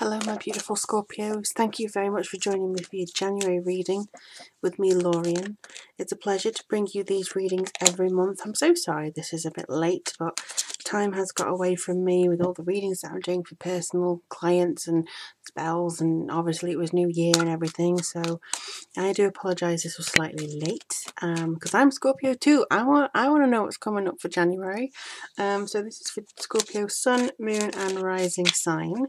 Hello my beautiful Scorpios, thank you very much for joining me for your January reading with me, Lorien. It's a pleasure to bring you these readings every month. I'm so sorry this is a bit late, but time has got away from me with all the readings that I'm doing for personal clients and spells, and obviously it was New Year and everything, so I do apologise this was slightly late, because I'm Scorpio too. I want to know what's coming up for January. So this is for Scorpio Sun, Moon and Rising sign.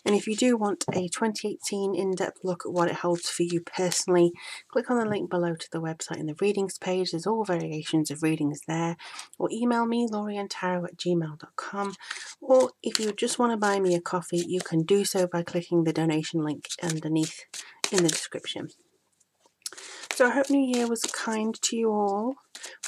And if you do want a 2018 in-depth look at what it holds for you personally, click on the link below to the website and the readings page. There's all variations of readings there. Or email me, lorientarot@gmail.com. Or if you just want to buy me a coffee, you can do so by clicking the donation link underneath in the description. So I hope New Year was kind to you all.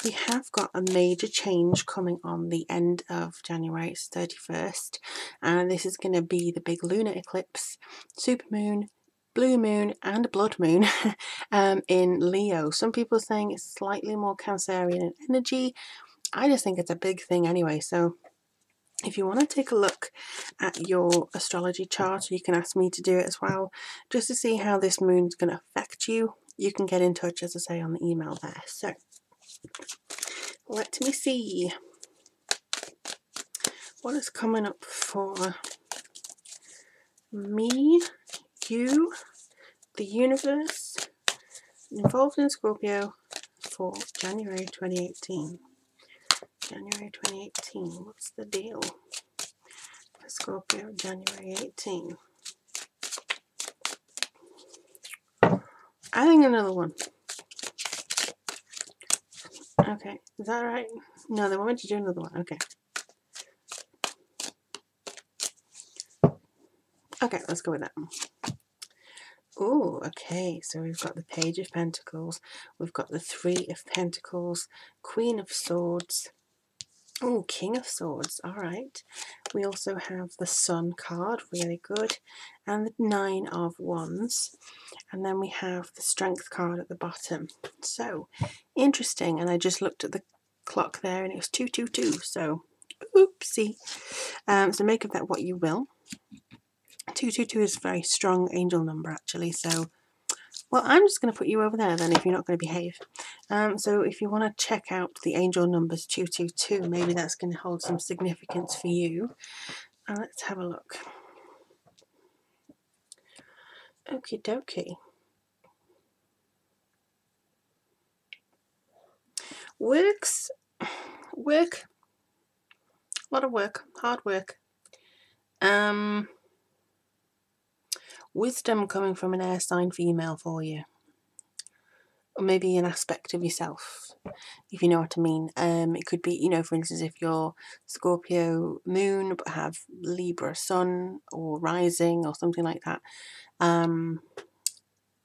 We have got a major change coming on the end of January, it's 31st, and this is going to be the big lunar eclipse, supermoon, blue moon and blood moon in Leo. Some people are saying it's slightly more Cancerian in energy. I just think it's a big thing anyway, so if you want to take a look at your astrology chart, you can ask me to do it as well, just to see how this moon's going to affect you. You can get in touch, as I say, on the email there. So, let me see what is coming up for me, you, the universe, involved in Scorpio for January 2018. January 2018, what's the deal for Scorpio January 18? I think another one. Okay, is that right? No, they want me to do another one. Okay. Okay, let's go with that one. Oh, okay, so we've got the Page of Pentacles, we've got the Three of Pentacles, Queen of Swords, oh, King of Swords, alright. We also have the Sun card, really good, and the Nine of Wands, and then we have the Strength card at the bottom. So, interesting, and I just looked at the clock there and it was 222, so, oopsie. So make of that what you will. 222 is a very strong angel number actually, so well, I'm just going to put you over there then if you're not going to behave. So if you want to check out the angel numbers 222, maybe that's going to hold some significance for you. Let's have a look. Okie dokie. Work, a lot of work, hard work. Wisdom coming from an air sign female for you. Or maybe an aspect of yourself, if you know what I mean. It could be, you know, for instance, if you're Scorpio moon but have Libra sun or rising or something like that, an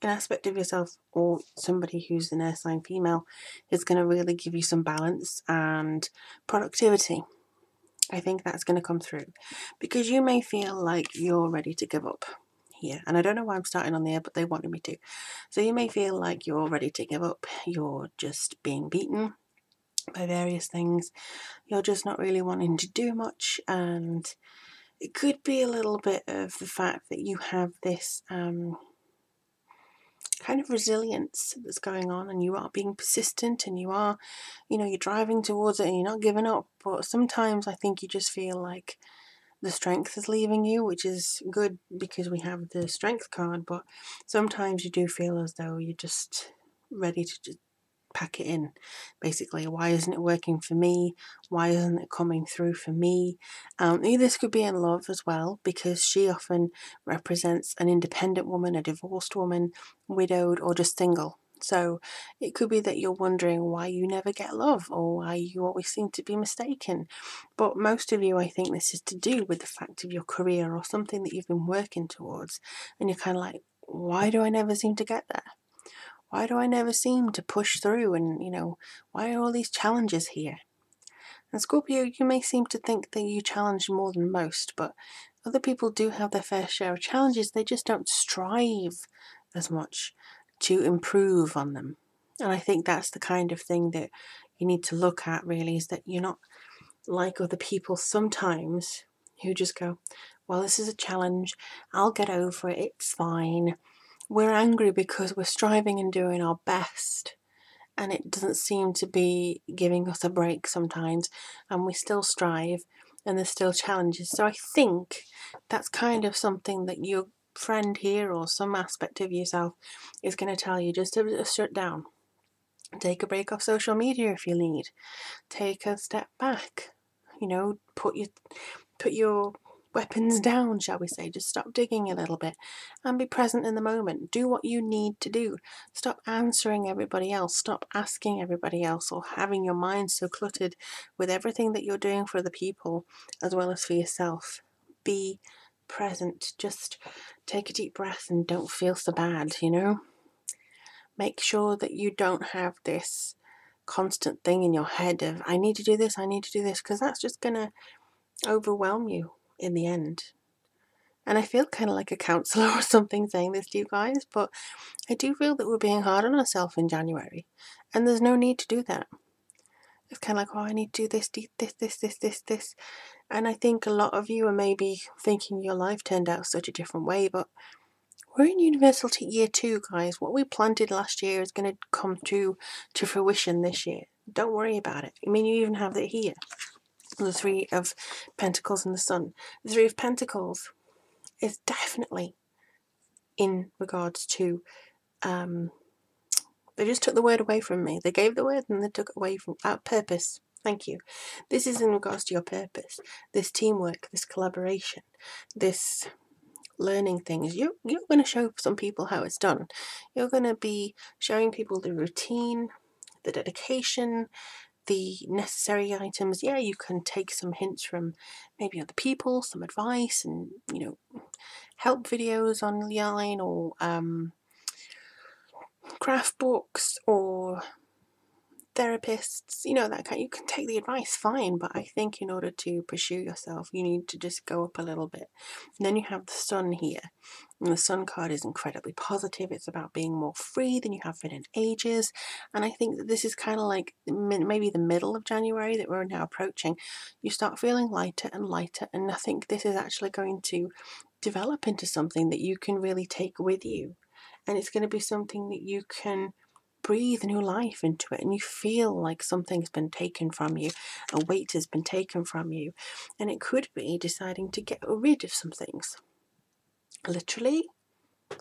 aspect of yourself or somebody who's an air sign female is going to really give you some balance and productivity. I think that's going to come through because you may feel like you're ready to give up here, and I don't know why I'm starting on there, but they wanted me to. So you may feel like you're ready to give up, you're just being beaten by various things, you're just not really wanting to do much, and it could be a little bit of the fact that you have this kind of resilience that's going on, and you are being persistent, and you are, you know, you're driving towards it and you're not giving up, but sometimes I think you just feel like the strength is leaving you, which is good because we have the strength card, but sometimes you do feel as though you're just ready to just pack it in, basically. Why isn't it working for me? Why isn't it coming through for me? This could be in love as well, because she often represents an independent woman, a divorced woman, widowed, or just single. So it could be that you're wondering why you never get love, or why you always seem to be mistaken. But most of you, I think this is to do with the fact of your career or something that you've been working towards, and you're kind of like, why do I never seem to get there? Why do I never seem to push through? And, you know, why are all these challenges here? And Scorpio, you may seem to think that you challenge more than most, but other people do have their fair share of challenges. They just don't strive as much to improve on them. And I think that's the kind of thing that you need to look at, really, is that you're not like other people sometimes who just go, well, this is a challenge, I'll get over it, it's fine. We're angry because we're striving and doing our best, and it doesn't seem to be giving us a break sometimes, and we still strive, and there's still challenges. So I think that's kind of something that your friend here, or some aspect of yourself, is going to tell you, just to shut down. Take a break off social media if you need. Take a step back. Put your weapons down, shall we say. Just stop digging a little bit and be present in the moment. Do what you need to do. Stop answering everybody else. Stop asking everybody else, or having your mind so cluttered with everything that you're doing for other people as well as for yourself. Be present. Just take a deep breath and don't feel so bad, Make sure that you don't have this constant thing in your head of, I need to do this, because that's just going to overwhelm you in the end. And I feel kind of like a counsellor or something saying this to you guys, but I do feel that we're being hard on ourselves in January, and there's no need to do that. It's kind of like, I need to do this. And I think a lot of you are maybe thinking your life turned out such a different way, but we're in universal year 2, guys. What we planted last year is going to come to fruition this year. Don't worry about it. I mean, you even have it here. The Three of Pentacles and the Sun. The Three of Pentacles is definitely in regards to, they just took the word away from me. They gave the word and they took it away from purpose. Thank you. This is in regards to your purpose. This teamwork, this collaboration, this learning things. You're going to show some people how it's done. You're going to be showing people the routine, the dedication, the necessary items. Yeah, you can take some hints from maybe other people, some advice, and help videos online, or craft books, or therapists, that kind. You can take the advice, fine, but I think in order to pursue yourself, you need to just go up a little bit. And then you have the Sun here, and the Sun card is incredibly positive. It's about being more free than you have been in ages, and I think that this is kind of like maybe the middle of January that we're now approaching. You start feeling lighter and lighter, and I think this is actually going to develop into something that you can really take with you, and it's going to be something that you can breathe new life into it, and you feel like something's been taken from you, a weight has been taken from you, and it could be deciding to get rid of some things, literally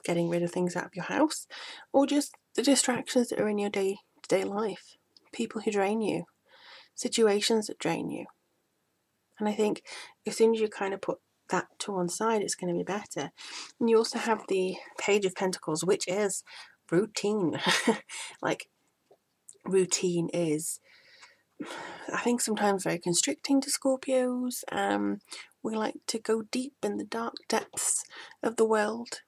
getting rid of things out of your house, or just the distractions that are in your day-to-day life, people who drain you, situations that drain you. And I think as soon as you kind of put that to one side, it's going to be better. And you also have the Page of Pentacles, which is routine. Like, routine is, I think, sometimes very constricting to Scorpios. We like to go deep in the dark depths of the world,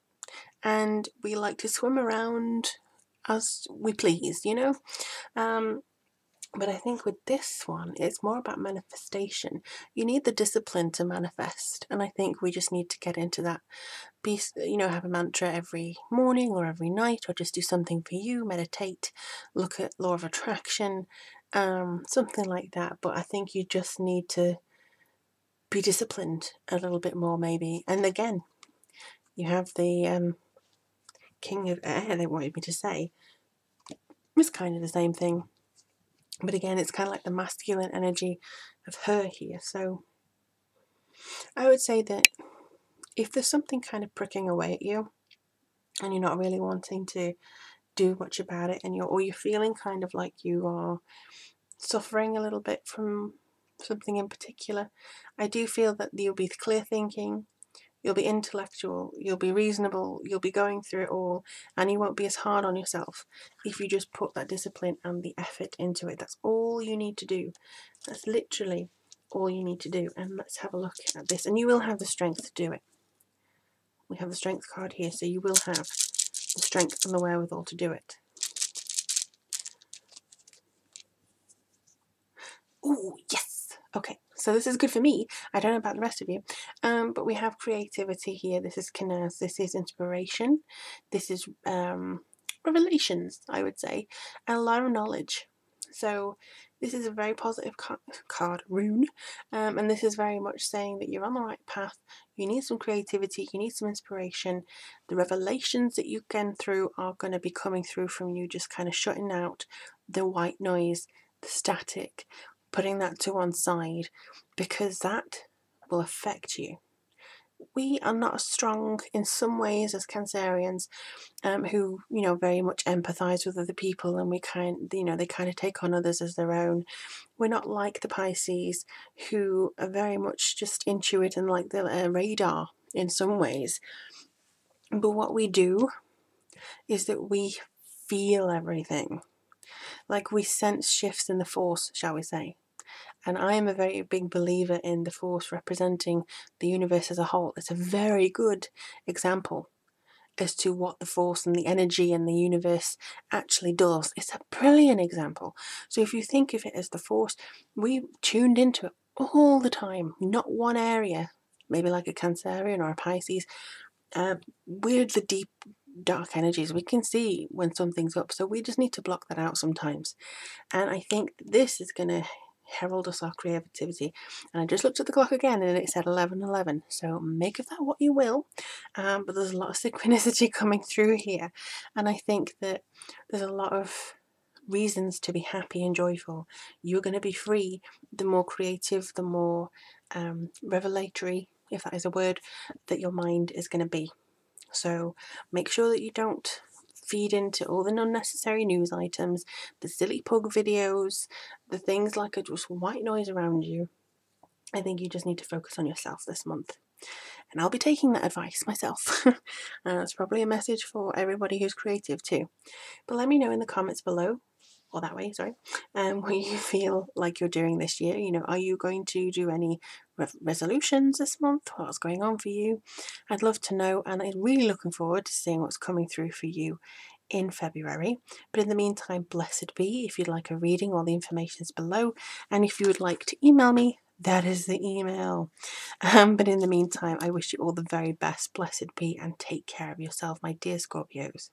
and we like to swim around as we please, but I think with this one, it's more about manifestation. You need the discipline to manifest, and I think we just need to get into that. Have a mantra every morning or every night, or just do something for you, meditate, look at law of attraction, something like that. But I think you just need to be disciplined a little bit more, maybe. And again, you have the King of Air, they wanted me to say. It's kind of the same thing. But again, it's kind of like the masculine energy of her here. So I would say that if there's something kind of pricking away at you, and you're not really wanting to do much about it, and you're feeling kind of like you are suffering a little bit from something in particular, I do feel that you'll be clear thinking, you'll be intellectual, you'll be reasonable, you'll be going through it all, and you won't be as hard on yourself if you just put that discipline and the effort into it. That's all you need to do. That's literally all you need to do. And let's have a look at this. And you will have the strength to do it. We have the Strength card here, so you will have the strength and the wherewithal to do it. Oh, yes! Okay, so this is good for me. I don't know about the rest of you. But we have creativity here. This is Knaz. This is inspiration. This is revelations, I would say, and a lot of knowledge. So This is a very positive card rune, and this is very much saying that you're on the right path. You need some creativity, you need some inspiration. The revelations that you get through are going to be coming through from you just kind of shutting out the white noise, the static, putting that to one side, because that will affect you. We are not as strong in some ways as Cancerians, who, you know, very much empathise with other people, and we they kind of take on others as their own. We're not like the Pisces, who are very much just intuitive and like the radar in some ways. But what we do is that we feel everything. Like, we sense shifts in the force, shall we say. And I am a very big believer in the force representing the universe as a whole. It's a very good example as to what the force and the energy and the universe actually does. It's a brilliant example. So if you think of it as the force, we tuned into it all the time, not one area, maybe like a Cancerian or a Pisces. We're the deep, dark energies. We can see when something's up, so we just need to block that out sometimes. And I think this is going to herald us our creativity. And I just looked at the clock again and it said 11:11, so make of that what you will, but there's a lot of synchronicity coming through here, and I think that there's a lot of reasons to be happy and joyful. You're going to be free the more creative, the more revelatory, if that is a word, that your mind is going to be. So make sure that you don't feed into all the unnecessary news items, the silly pug videos, the things like just white noise around you. I think you just need to focus on yourself this month. And I'll be taking that advice myself. It's probably a message for everybody who's creative too. But let me know in the comments below, or that way, sorry, what you feel like you're doing this year. You know, are you going to do any resolutions this month? What's going on for you? I'd love to know, and I'm really looking forward to seeing what's coming through for you in February. But in the meantime, blessed be. If you'd like a reading, all the information is below, and if you would like to email me, that is the email. But in the meantime, I wish you all the very best. Blessed be, and take care of yourself, my dear Scorpios.